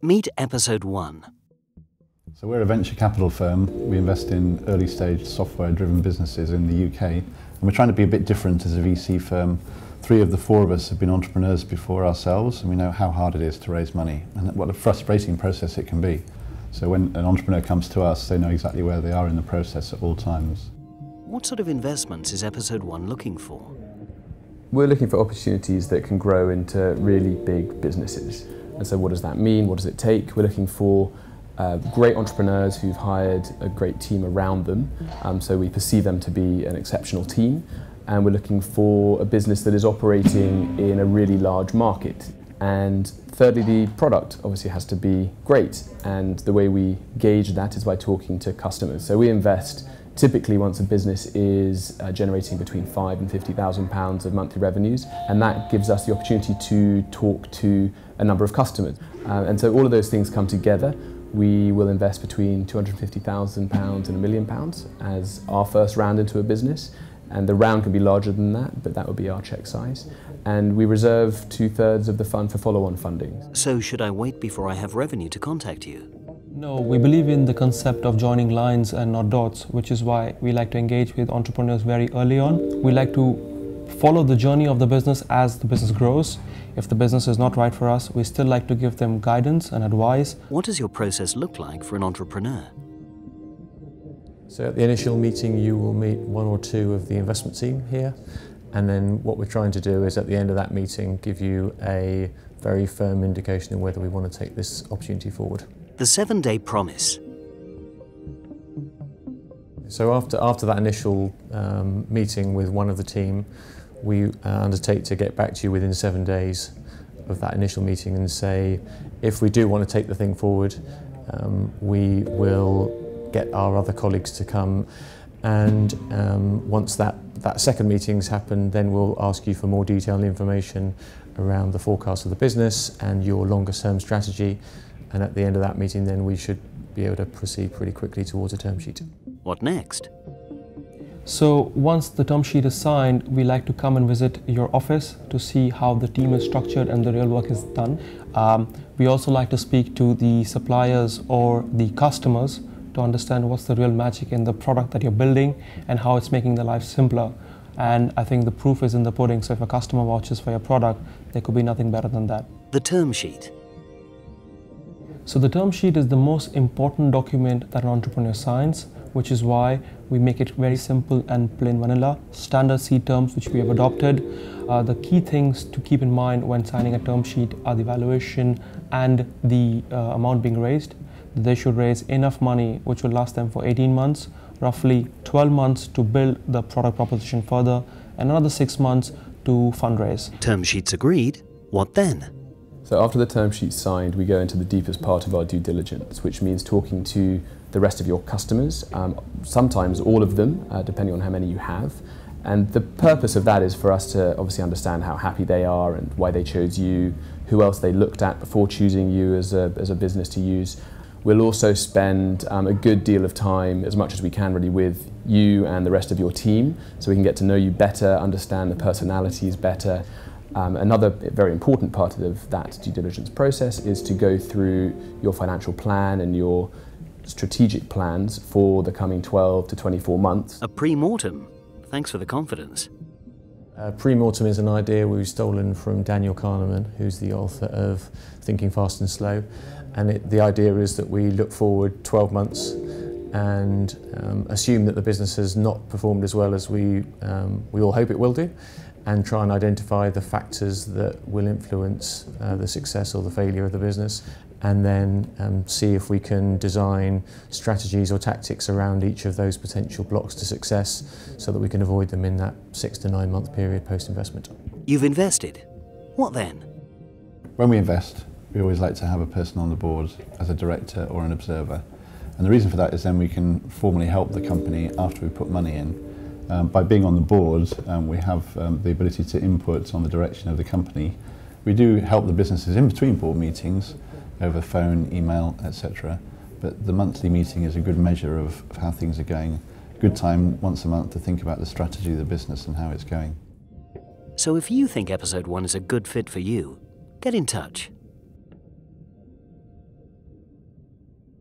Meet Episode 1. So we're a venture capital firm. We invest in early stage software driven businesses in the UK, and we're trying to be a bit different as a VC firm. 3 of the 4 of us have been entrepreneurs before ourselves, and we know how hard it is to raise money and what a frustrating process it can be. So when an entrepreneur comes to us, they know exactly where they are in the process at all times. What sort of investments is Episode 1 looking for? We're looking for opportunities that can grow into really big businesses. And so what does that mean? What does it take? We're looking for great entrepreneurs who've hired a great team around them. So we perceive them to be an exceptional team. And we're looking for a business that is operating in a really large market. And thirdly, the product obviously has to be great. And the way we gauge that is by talking to customers. So we invest typically once a business is generating between £5,000 and £50,000 of monthly revenues, and that gives us the opportunity to talk to a number of customers. And so all of those things come together. We will invest between £250,000 and £1 million as our first round into a business, and the round can be larger than that, but that would be our check size. And we reserve 2/3 of the fund for follow-on funding. So should I wait before I have revenue to contact you? No, we believe in the concept of joining lines and not dots, which is why we like to engage with entrepreneurs very early on. We like to follow the journey of the business as the business grows. If the business is not right for us, we still like to give them guidance and advice. What does your process look like for an entrepreneur? So at the initial meeting, you will meet 1 or 2 of the investment team here. And then what we're trying to do is at the end of that meeting, give you a very firm indication of whether we want to take this opportunity forward. The 7-day promise. So after that initial meeting with one of the team, we undertake to get back to you within 7 days of that initial meeting and say, if we do want to take the thing forward, we will get our other colleagues to come, and once that second meeting's happened, then we'll ask you for more detailed information around the forecast of the business and your longer term strategy. And at the end of that meeting, then we should be able to proceed pretty quickly towards a term sheet. What next? So once the term sheet is signed, we like to come and visit your office to see how the team is structured and the real work is done. We also like to speak to the suppliers or the customers to understand what's the real magic in the product that you're building and how it's making their life simpler. And I think the proof is in the pudding. So if a customer vouches for your product, there could be nothing better than that. The term sheet. So the term sheet is the most important document that an entrepreneur signs, which is why we make it very simple and plain vanilla. Standard C terms which we have adopted. The key things to keep in mind when signing a term sheet are the valuation and the amount being raised. They should raise enough money which will last them for 18 months, roughly 12 months to build the product proposition further, and another 6 months to fundraise. Term sheets agreed. What then? So after the term sheet's signed, we go into the deepest part of our due diligence, which means talking to the rest of your customers, sometimes all of them, depending on how many you have. And the purpose of that is for us to obviously understand how happy they are and why they chose you, who else they looked at before choosing you as a business to use. We'll also spend a good deal of time, as much as we can really, with you and the rest of your team, so we can get to know you better, understand the personalities better. Another very important part of that due diligence process is to go through your financial plan and your strategic plans for the coming 12 to 24 months. A PreMortem. Thanks for the confidence. PreMortem is an idea we've stolen from Daniel Kahneman, who's the author of Thinking Fast and Slow. And the idea is that we look forward 12 months and assume that the business has not performed as well as we all hope it will do, and try and identify the factors that will influence the success or the failure of the business, and then see if we can design strategies or tactics around each of those potential blocks to success so that we can avoid them in that 6 to 9 month period post-investment. You've invested. What then? When we invest, we always like to have a person on the board as a director or an observer. And the reason for that is then we can formally help the company after we put money in. By being on the board, we have the ability to input on the direction of the company. We do help the businesses in between board meetings over phone, email, etc. But the monthly meeting is a good measure of how things are going. Good time once a month to think about the strategy of the business and how it's going. So if you think Episode 1 is a good fit for you, get in touch.